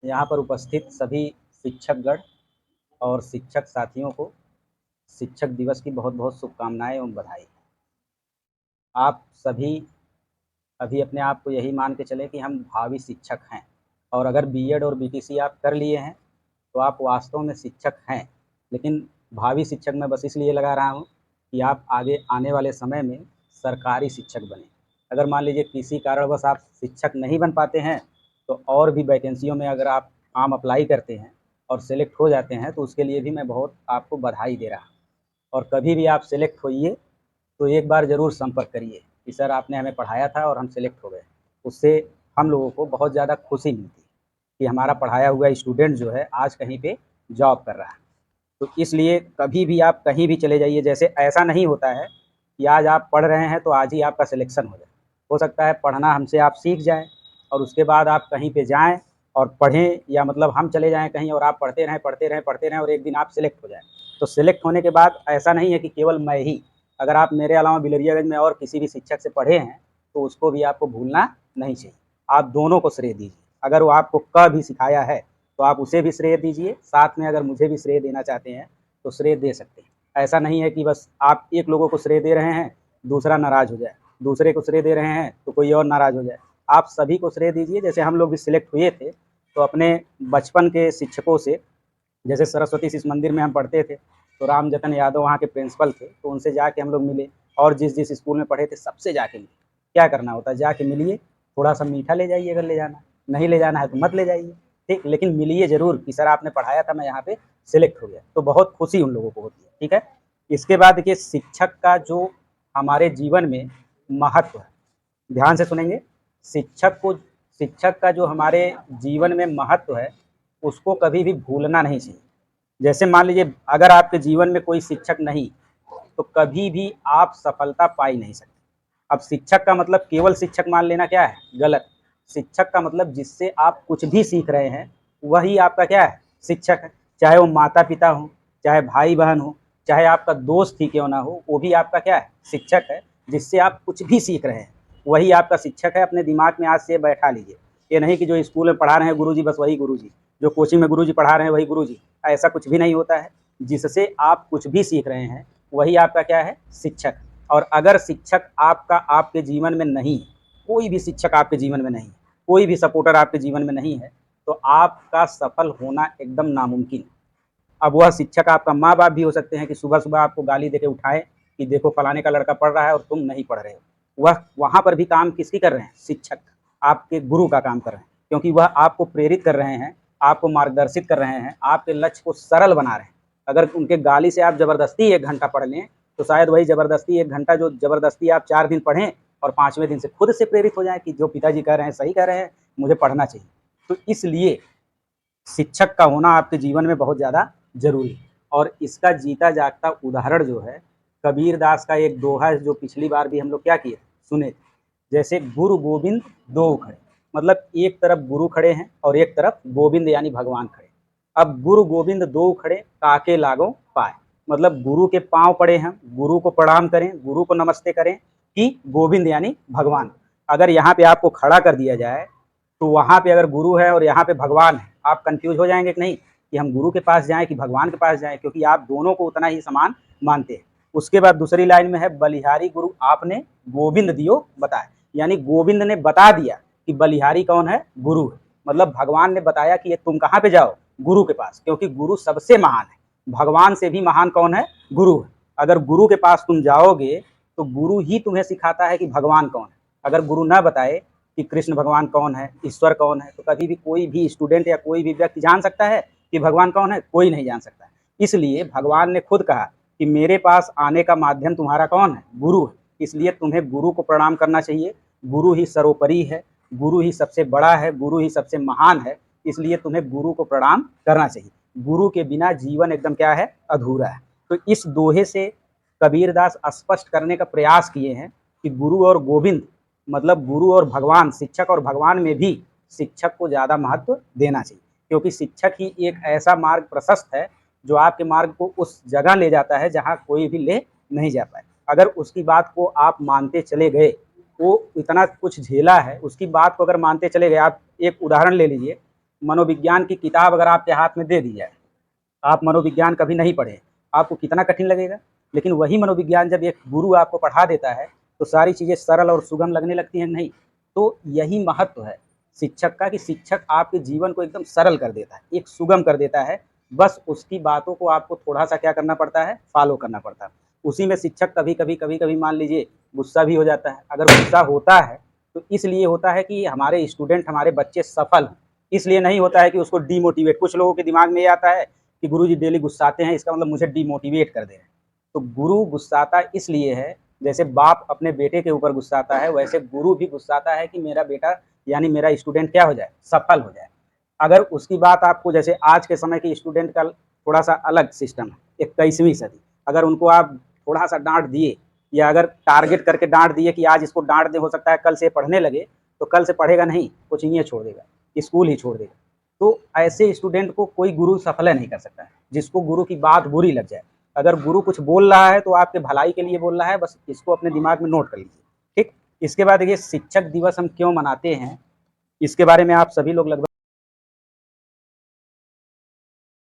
यहाँ पर उपस्थित सभी शिक्षकगण और शिक्षक साथियों को शिक्षक दिवस की बहुत-बहुत शुभकामनाएँ एवं बधाई। आप सभी अभी अपने आप को यही मान के चलें कि हम भावी शिक्षक हैं और अगर बीएड और बीटीसी आप कर लिए हैं, तो आप वास्तव में शिक्षक हैं। लेकिन भावी शिक्षक मैं बस इसलिए लगा रहा हूँ कि आप आगे आने वाले समय में सरकारी शिक्षक बनें। अगर मान लीजिए किसी कारणवश आप शिक्षक नहीं बन पाते हैं, तो और भी वैकेंसियों में अगर आप फॉर्म अप्लाई करते हैं और सेलेक्ट हो जाते हैं, तो उसके लिए भी मैं बहुत आपको बधाई दे रहा हूँ। और कभी भी आप सेलेक्ट होइए, तो एक बार ज़रूर संपर्क करिए कि सर आपने हमें पढ़ाया था और हम सेलेक्ट हो गए। उससे हम लोगों को बहुत ज़्यादा खुशी मिलती है कि हमारा पढ़ाया हुआ स्टूडेंट जो है आज कहीं पे जॉब कर रहा है। तो इसलिए कभी भी आप कहीं भी चले जाइए, जैसे ऐसा नहीं होता है कि आज आप पढ़ रहे हैं तो आज ही आपका सिलेक्शन हो जाए। हो सकता है पढ़ना हमसे आप सीख जाएँ और उसके बाद आप कहीं पे जाएँ और पढ़ें, या मतलब हम चले जाएँ कहीं और आप पढ़ते रहें, पढ़ते रहें, पढ़ते रहें और एक दिन आप सेलेक्ट हो जाएँ। तो सेलेक्ट होने के बाद ऐसा नहीं है कि केवल मैं ही, अगर आप मेरे अलावा बिलरियागंज में और किसी भी शिक्षक से पढ़े हैं, तो उसको भी आपको भूलना नहीं चाहिए। आप दोनों को श्रेय दीजिए। अगर वो आपको क भी सिखाया है, तो आप उसे भी श्रेय दीजिए, साथ में अगर मुझे भी श्रेय देना चाहते हैं, तो श्रेय दे सकते हैं। ऐसा नहीं है कि बस आप एक लोगों को श्रेय दे रहे हैं, दूसरा नाराज़ हो जाए, दूसरे को श्रेय दे रहे हैं, तो कोई और नाराज़ हो जाए। आप सभी को श्रेय दीजिए। जैसे हम लोग भी सिलेक्ट हुए थे, तो अपने बचपन के शिक्षकों से, जैसे सरस्वती शिशु मंदिर में हम पढ़ते थे, तो राम जतन यादव वहाँ के प्रिंसिपल थे, तो उनसे जाके हम लोग मिले और जिस स्कूल में पढ़े थे सबसे जाके मिले। क्या करना होता है, जाके मिलिए, थोड़ा-सा मीठा ले जाइए अगर ले जाना, नहीं ले जाना है तो मत ले जाइए, ठीक? लेकिन मिलिए ज़रूर कि सर आपने पढ़ाया था, मैं यहाँ पे सेलेक्ट हो गया, तो बहुत खुशी उन लोगों को होती है, ठीक है? इसके बाद देखिए शिक्षक का जो हमारे जीवन में महत्व है, ध्यान से सुनेंगे, शिक्षक का जो हमारे जीवन में महत्व है, उसको कभी भी भूलना नहीं चाहिए। जैसे मान लीजिए अगर आपके जीवन में कोई शिक्षक नहीं, तो कभी भी आप सफलता पा ही नहीं सकते। अब शिक्षक का मतलब केवल शिक्षक मान लेना क्या है? गलत। शिक्षक का मतलब जिससे आप कुछ भी सीख रहे हैं, वही आपका क्या है? शिक्षक है। चाहे वो माता-पिता हों, चाहे भाई-बहन हों, चाहे आपका दोस्त ही क्यों ना हो, वो भी आपका क्या है? शिक्षक है। जिससे आप कुछ भी सीख रहे हैं, वही आपका शिक्षक है। अपने दिमाग में आज से बैठा लीजिए। ये नहीं कि जो स्कूल में पढ़ा रहे हैं गुरुजी बस वही गुरुजी, जो कोचिंग में गुरुजी पढ़ा रहे हैं वही गुरुजी, ऐसा कुछ भी नहीं होता है। जिससे आप कुछ भी सीख रहे हैं, वही आपका क्या है? शिक्षक। और अगर शिक्षक आपका आपके जीवन में नहीं है, कोई भी शिक्षक आपके जीवन में नहीं है, कोई भी सपोर्टर आपके जीवन में नहीं है, तो आपका सफल होना एकदम नामुमकिन है। अब वह शिक्षक आपका माँ-बाप भी हो सकते हैं कि सुबह-सुबह आपको गाली देके उठाएँ कि देखो फलाने का लड़का पढ़ रहा है और तुम नहीं पढ़ रहे हो। वह वहाँ पर भी काम किसकी कर रहे हैं? शिक्षक, आपके गुरु का काम कर रहे हैं। क्योंकि वह आपको प्रेरित कर रहे हैं, आपको मार्गदर्शित कर रहे हैं, आपके लक्ष्य को सरल बना रहे हैं। अगर उनके गाली से आप ज़बरदस्ती 1 घंटा पढ़ लें, तो शायद वही ज़बरदस्ती 1 घंटा जो ज़बरदस्ती आप 4 दिन पढ़ें और 5वें दिन से खुद से प्रेरित हो जाएँ कि जो पिताजी कह रहे हैं सही कह रहे हैं, मुझे पढ़ना चाहिए। तो इसलिए शिक्षक का होना आपके जीवन में बहुत ज़्यादा ज़रूरी है। और इसका जीता जागता उदाहरण जो है, कबीर दास का एक दोहा है जो पिछली बार भी हम लोग क्या किए, सुने थे। जैसे गुरु गोविंद दो खड़े, मतलब एक तरफ गुरु खड़े हैं और एक तरफ गोविंद यानी भगवान खड़े। अब गुरु गोविंद दो खड़े काके लागो पाए, मतलब गुरु के पांव पड़े हैं, गुरु को प्रणाम करें, गुरु को नमस्ते करें कि गोविंद यानी भगवान। अगर यहाँ पे आपको खड़ा कर दिया जाए, तो वहाँ पे अगर गुरु है और यहाँ पे भगवान है, आप कंफ्यूज हो जाएंगे कि नहीं कि हम गुरु के पास जाएं कि भगवान के पास जाएं, क्योंकि आप दोनों को उतना ही समान मानते हैं। उसके बाद दूसरी लाइन में है बलिहारी गुरु आपने गोविंद दियो बताए, यानी गोविंद ने बता दिया कि बलिहारी कौन है, गुरु है। मतलब भगवान ने बताया कि ये तुम कहाँ पे जाओ, गुरु के पास, क्योंकि गुरु सबसे महान है। भगवान से भी महान कौन है, गुरु है। अगर गुरु के पास तुम जाओगे, तो गुरु ही तुम्हें सिखाता है कि भगवान कौन है। अगर गुरु न बताए कि कृष्ण भगवान कौन है, ईश्वर कौन है, तो कभी भी कोई भी स्टूडेंट या कोई भी व्यक्ति जान सकता है कि भगवान कौन है? कोई नहीं जान सकता है। इसलिए भगवान ने खुद कहा कि मेरे पास आने का माध्यम तुम्हारा कौन है, गुरु है। इसलिए तुम्हें गुरु को प्रणाम करना चाहिए। गुरु ही सर्वोपरि है, गुरु ही सबसे बड़ा है, गुरु ही सबसे महान है। इसलिए तुम्हें गुरु को प्रणाम करना चाहिए। गुरु के बिना जीवन एकदम क्या है, अधूरा है। तो इस दोहे से कबीरदास स्पष्ट करने का प्रयास किए हैं कि गुरु और गोविंद, मतलब गुरु और भगवान, शिक्षक और भगवान में भी शिक्षक को ज़्यादा महत्व देना चाहिए, क्योंकि शिक्षक ही एक ऐसा मार्ग प्रशस्त है जो आपके मार्ग को उस जगह ले जाता है जहाँ कोई भी ले नहीं जा पाए। अगर उसकी बात को आप मानते चले गए, वो इतना कुछ झेला है, उसकी बात को अगर मानते चले गए, आप एक उदाहरण ले लीजिए। मनोविज्ञान की किताब अगर आपके हाथ में दे दी जाए, आप मनोविज्ञान कभी नहीं पढ़े, आपको कितना कठिन लगेगा। लेकिन वही मनोविज्ञान जब एक गुरु आपको पढ़ा देता है तो सारी चीज़ें सरल और सुगम लगने लगती हैं। नहीं, तो यही महत्व है शिक्षक का कि शिक्षक आपके जीवन को एकदम सरल कर देता है, एक सुगम कर देता है। बस उसकी बातों को आपको थोड़ा-सा क्या करना पड़ता है, फ़ॉलो करना पड़ता है। उसी में शिक्षक कभी-कभी मान लीजिए गुस्सा भी हो जाता है। अगर गुस्सा होता है तो इसलिए होता है कि हमारे स्टूडेंट, हमारे बच्चे सफल हों। इसलिए नहीं होता है कि उसको डिमोटिवेट, कुछ लोगों के दिमाग में ये आता है कि गुरुजी डेली गुस्साते हैं, इसका मतलब मुझे डिमोटिवेट कर दे रहे हैं। तो गुरु गुस्साता इसलिए है, जैसे बाप अपने बेटे के ऊपर गुस्साता है, वैसे गुरु भी गुस्साता है कि मेरा बेटा यानी मेरा स्टूडेंट क्या हो जाए, सफल हो जाए। अगर उसकी बात आपको, जैसे आज के समय के स्टूडेंट का थोड़ा-सा अलग सिस्टम है, 21वीं सदी। अगर उनको आप थोड़ा-सा डाँट दिए या अगर टारगेट करके डाँट दिए कि आज इसको डाँट दें, हो सकता है कल से पढ़ने लगे, तो कल से पढ़ेगा नहीं, कोचिंग छोड़ देगा, स्कूल ही छोड़ देगा। तो ऐसे स्टूडेंट को कोई गुरु सफल नहीं कर सकता है, जिसको गुरु की बात बुरी लग जाए। अगर गुरु कुछ बोल रहा है तो आपके भलाई के लिए बोल रहा है, बस इसको अपने दिमाग में नोट कर लीजिए, ठीक? इसके बाद देखिए शिक्षक दिवस हम क्यों मनाते हैं, इसके बारे में आप सभी लोग लगभग